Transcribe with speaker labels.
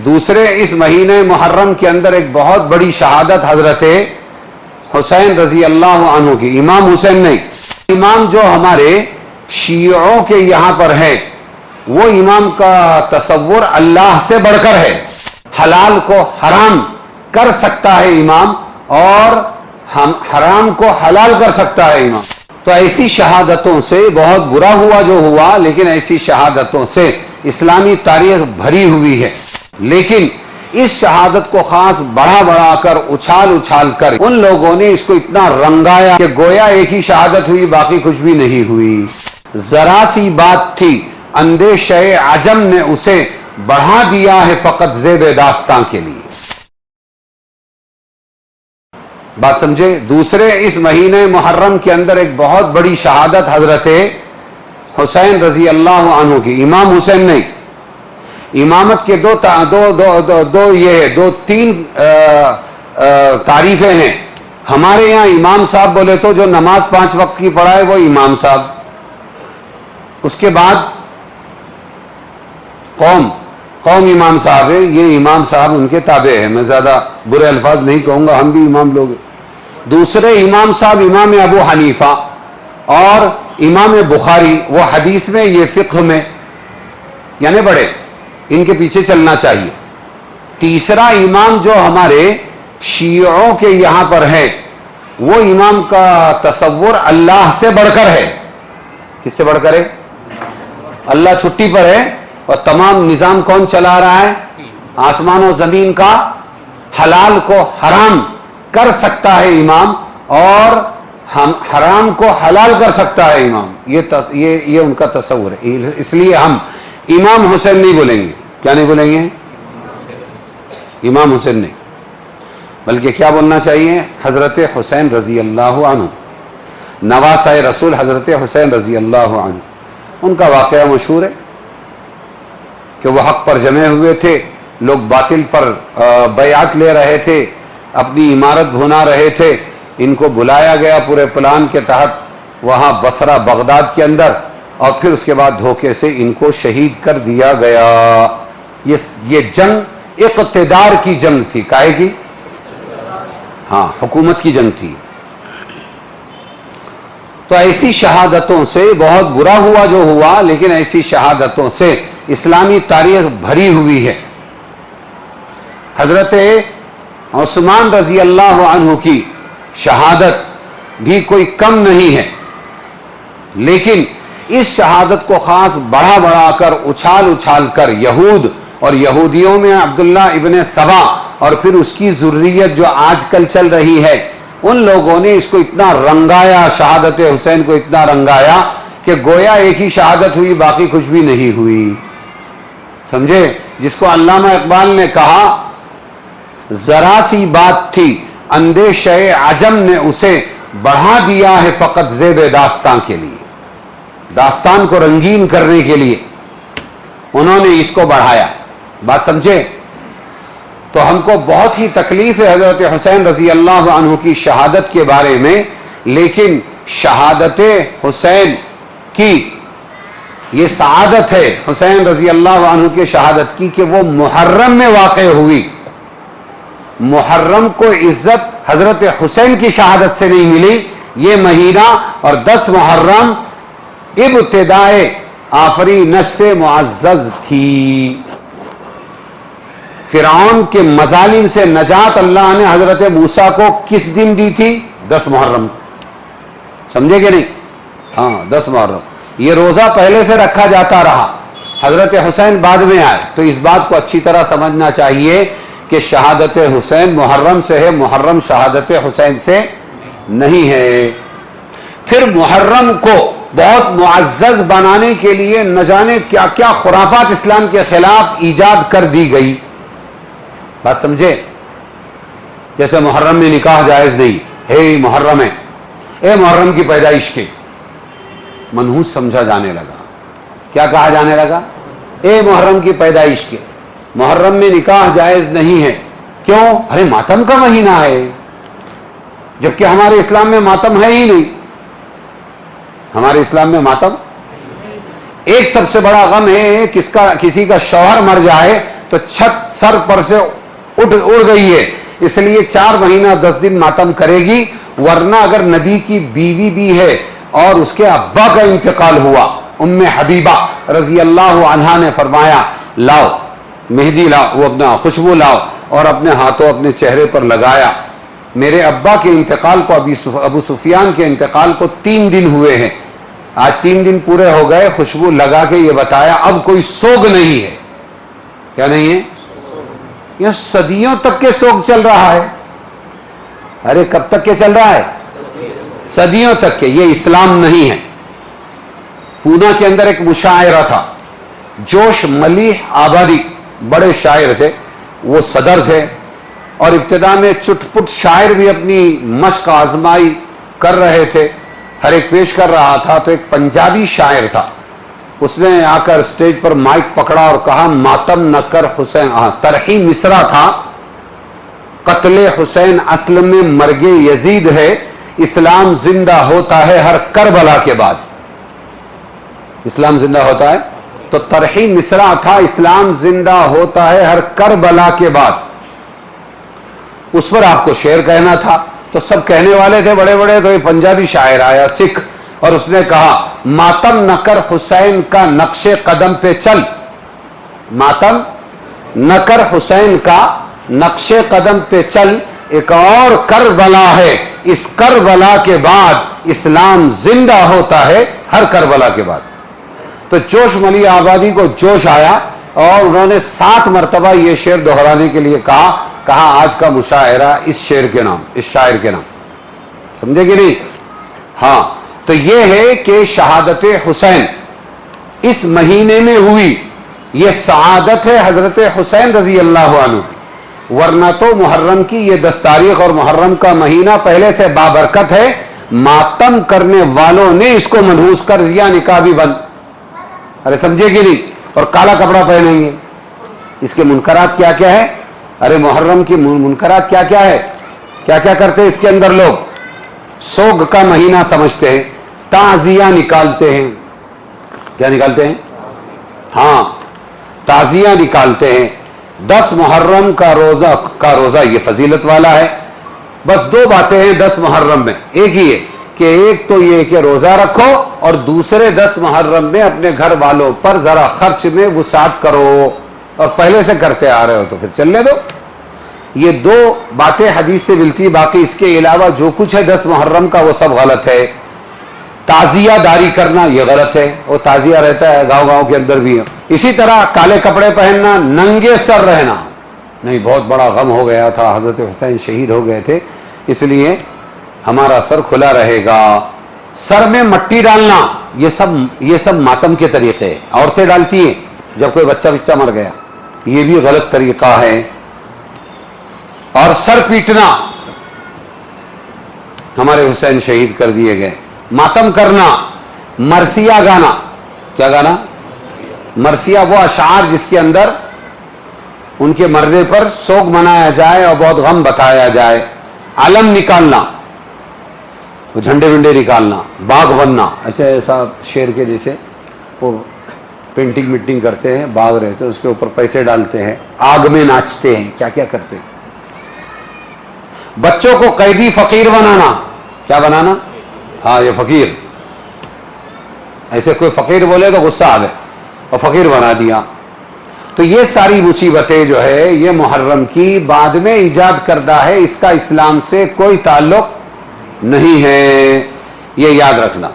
Speaker 1: دوسرے اس مہینے محرم کے اندر ایک بہت بڑی شہادت حضرت حسین رضی اللہ عنہ کی، امام حسین نہیں، امام جو ہمارے شیعوں کے یہاں پر ہے، وہ امام کا تصور اللہ سے بڑھ کر ہے، حلال کو حرام کر سکتا ہے امام، اور حرام کو حلال کر سکتا ہے امام۔ تو ایسی شہادتوں سے بہت برا ہوا جو ہوا، لیکن ایسی شہادتوں سے اسلامی تاریخ بھری ہوئی ہے، لیکن اس شہادت کو خاص بڑھا کر اچھال کر ان لوگوں نے اس کو اتنا رنگایا کہ گویا ایک ہی شہادت ہوئی، باقی کچھ بھی نہیں ہوئی۔ ذرا سی بات تھی، اندیشہ عجم نے اسے بڑھا دیا ہے فقط زیب داستان کے لیے۔ بات سمجھے؟ دوسرے اس مہینے محرم کے اندر ایک بہت بڑی شہادت حضرت حسین رضی اللہ عنہ کی، امام حسین نہیں، امامت کے تین تعریفیں ہیں۔ ہمارے یہاں امام صاحب بولے تو جو نماز 5 وقت کی پڑھائے وہ امام صاحب، اس کے بعد قوم امام صاحب ہے، یہ امام صاحب ان کے تابع ہے، میں زیادہ برے الفاظ نہیں کہوں گا، ہم بھی امام لوگ ہیں۔ دوسرے امام صاحب امام ابو حنیفہ اور امام بخاری، وہ حدیث میں یہ فقہ میں یعنی بڑے، ان کے پیچھے چلنا چاہیے۔ تیسرا امام جو ہمارے شیعوں کے یہاں پر ہے، وہ امام کا تصور اللہ سے بڑھ کر ہے۔ کس سے بڑھ کر ہے؟ اللہ چھٹی پر ہے، اور تمام نظام کون چلا رہا ہے؟ آسمان و زمین کا۔ حلال کو حرام کر سکتا ہے امام، اور حرام کو حلال کر سکتا ہے امام، یہ ان کا تصور ہے۔ اس لیے ہم امام حسین نہیں بولیں گے۔ کیا نہیں بولیں گے؟ امام حسین نہیں، بلکہ کیا بولنا چاہیے؟ حضرت حسین رضی اللہ عنہ، نواسہ رسول حضرت حسین رضی اللہ عنہ۔ ان کا واقعہ مشہور ہے کہ وہ حق پر جمع ہوئے تھے، لوگ باطل پر بیعت لے رہے تھے، اپنی عمارت بھنا رہے تھے، ان کو بلایا گیا پورے پلان کے تحت وہاں بصرہ بغداد کے اندر، اور پھر اس کے بعد دھوکے سے ان کو شہید کر دیا گیا۔ یہ جنگ اقتدار کی جنگ تھی، کائے کی؟ ہاں، حکومت کی جنگ تھی۔ تو ایسی شہادتوں سے بہت برا ہوا جو ہوا، لیکن ایسی شہادتوں سے اسلامی تاریخ بھری ہوئی ہے۔ حضرت عثمان رضی اللہ عنہ کی شہادت بھی کوئی کم نہیں ہے، لیکن اس شہادت کو خاص بڑھا کر اچھال کر یہود اور یہودیوں میں عبداللہ ابن سبا، اور پھر اس کی ذریت جو آج کل چل رہی ہے، ان لوگوں نے اس کو اتنا رنگایا، شہادت حسین کو اتنا رنگایا کہ گویا ایک ہی شہادت ہوئی، باقی کچھ بھی نہیں ہوئی۔ سمجھے؟ جس کو علامہ اقبال نے کہا، ذرا سی بات تھی، اندیشہ عجم نے اسے بڑھا دیا ہے فقط زیب داستان کے لیے۔ داستان کو رنگین کرنے کے لیے انہوں نے اس کو بڑھایا۔ بات سمجھے؟ تو ہم کو بہت ہی تکلیف ہے حضرت حسین رضی اللہ عنہ کی شہادت کے بارے میں، لیکن شہادت حسین کی یہ سعادت ہے، حسین رضی اللہ عنہ کی شہادت کی، کہ وہ محرم میں واقع ہوئی۔ محرم کو عزت حضرت حسین کی شہادت سے نہیں ملی، یہ مہینہ اور 10 محرم ابتدائے آفرینش سے معزز تھی۔ فرعون کے مظالم سے نجات اللہ نے حضرت موسیٰ کو کس دن دی تھی؟ 10 محرم۔ سمجھے کہ نہیں؟ ہاں، 10 محرم۔ یہ روزہ پہلے سے رکھا جاتا رہا، حضرت حسین بعد میں آئے، تو اس بات کو اچھی طرح سمجھنا چاہیے کہ شہادت حسین محرم سے ہے، محرم شہادت حسین سے نہیں ہے۔ پھر محرم کو بہت معزز بنانے کے لیے نہ جانے کیا کیا خرافات اسلام کے خلاف ایجاد کر دی گئی۔ بات سمجھے؟ جیسے محرم میں نکاح جائز نہیں، ہے محرم ہے، اے محرم کی پیدائش کے، منحوس سمجھا جانے لگا۔ کیا کہا جانے لگا؟ اے محرم کی پیدائش کے، محرم میں نکاح جائز نہیں ہے۔ کیوں؟ ارے ماتم کا مہینہ ہے، جبکہ ہمارے اسلام میں ماتم ہے ہی نہیں۔ ہمارے اسلام میں ماتم ایک سب سے بڑا غم ہے، کسی کا شوہر مر جائے تو چھت سر پر سے اڑ گئی ہے، اس لیے 4 مہینہ 10 دن ماتم کرے گی، ورنہ اگر نبی کی بیوی بھی ہے اور اس کے ابا کا انتقال ہوا، ام حبیبہ رضی اللہ عنہا نے فرمایا لاؤ مہدی لاؤ، وہ اپنا خوشبو لاؤ، اور اپنے ہاتھوں اپنے چہرے پر لگایا۔ میرے ابا کے انتقال کو، ابو سفیان کے انتقال کو 3 دن ہوئے ہیں، آج 3 دن پورے ہو گئے، خوشبو لگا کے یہ بتایا اب کوئی سوگ نہیں ہے۔ کیا نہیں ہے؟ یہ صدیوں تک کے سوگ چل رہا ہے۔ ارے کب تک کے چل رہا ہے؟ صدیوں تک کے۔ یہ اسلام نہیں ہے۔ پونا کے اندر ایک مشاعرہ تھا، جوش ملیح آبادی، بڑے شاعر تھے، وہ صدر تھے، اور ابتدا میں چٹ پٹ شاعر بھی اپنی مشق آزمائی کر رہے تھے، ہر ایک پیش کر رہا تھا۔ تو ایک پنجابی شاعر تھا، اس نے آ کر سٹیج پر مائک پکڑا اور کہا ماتم نہ کر حسین، ترحی مصرع تھا، قتل حسین اصل میں مرگ یزید ہے، اسلام زندہ ہوتا ہے ہر کربلا کے بعد۔ اسلام زندہ ہوتا ہے، تو ترحی مصرع تھا، اسلام زندہ ہوتا ہے ہر کربلا کے بعد۔ اس پر آپ کو شعر کہنا تھا، تو سب کہنے والے تھے بڑے بڑے، تو یہ پنجابی شاعر آیا سکھ، اور اس نے کہا ماتم نہ کر حسین کا نقش قدم پہ چل، ماتم نہ کر حسین کا نقش قدم پہ چل، ایک اور کربلا ہے، اس کربلا کے بعد اسلام زندہ ہوتا ہے ہر کربلا کے بعد۔ تو جوش ملی آبادی کو جوش آیا، اور انہوں نے 7 مرتبہ یہ شعر دہرانے کے لیے کہا آج کا مشاعرہ اس شعر کے نام، اس شاعر کے نام۔ سمجھے کہ نہیں؟ ہاں، تو یہ ہے کہ شہادت حسین اس مہینے میں ہوئی، یہ سعادت ہے حضرت حسین رضی اللہ عنہ، ورنہ تو محرم کی یہ 10 تاریخ اور محرم کا مہینہ پہلے سے بابرکت ہے، ماتم کرنے والوں نے اس کو منحوس کر دیا، نکاح بھی بند۔ ارے سمجھے کہ نہیں؟ اور کالا کپڑا پہنیں گے۔ اس کے منکرات کیا کیا ہے؟ ارے محرم کی منکرات کیا کیا ہے؟ کیا کیا کرتے ہیں اس کے اندر لوگ؟ سوگ کا مہینہ سمجھتے ہیں، تعزیہ نکالتے ہیں۔ کیا نکالتے ہیں؟ ہاں، تعزیہ نکالتے ہیں۔ 10 محرم کا روزہ یہ فضیلت والا ہے۔ بس 2 باتیں ہیں 10 محرم میں، ایک ہی ہے کہ ایک تو یہ کہ روزہ رکھو، اور دوسرے 10 محرم میں اپنے گھر والوں پر ذرا خرچ میں وسعت کرو، اور پہلے سے کرتے آ رہے ہو تو پھر چلنے دو۔ یہ 2 باتیں حدیث سے ملتی، باقی اس کے علاوہ جو کچھ ہے 10 محرم کا وہ سب غلط ہے۔ تعزیہ داری کرنا یہ غلط ہے، وہ تعزیہ رہتا ہے گاؤں گاؤں کے اندر بھی ہے۔ اسی طرح کالے کپڑے پہننا، ننگے سر رہنا نہیں، بہت بڑا غم ہو گیا تھا، حضرت حسین شہید ہو گئے تھے، اس لیے ہمارا سر کھلا رہے گا۔ سر میں مٹی ڈالنا یہ سب ماتم کے طریقے ہیں، عورتیں ڈالتی ہیں جب کوئی بچہ مر گیا، یہ بھی غلط طریقہ ہے۔ اور سر پیٹنا، ہمارے حسین شہید کر دیے گئے۔ ماتم کرنا، مرثیہ گانا، کیا گانا؟ مرثیہ وہ اشعار جس کے اندر ان کے مرنے پر سوگ منایا جائے اور بہت غم بتایا جائے۔ علم نکالنا، وہ جھنڈے ونڈے نکالنا، باغ بننا، ایسا شیر کے جیسے وہ پینٹنگ میٹنگ کرتے ہیں، باغ رہتے ہیں، اس کے اوپر پیسے ڈالتے ہیں، آگ میں ناچتے ہیں، کیا کیا کرتے ہیں۔ بچوں کو قیدی فقیر بنانا، کیا بنانا؟ ہاں، یہ فقیر، ایسے کوئی فقیر بولے تو غصہ آ گئے اور فقیر بنا دیا۔ تو یہ ساری مصیبتیں جو ہے یہ محرم کی بعد میں ایجاد کردہ ہے، اس کا اسلام سے کوئی تعلق نہیں ہے، یہ یاد رکھنا۔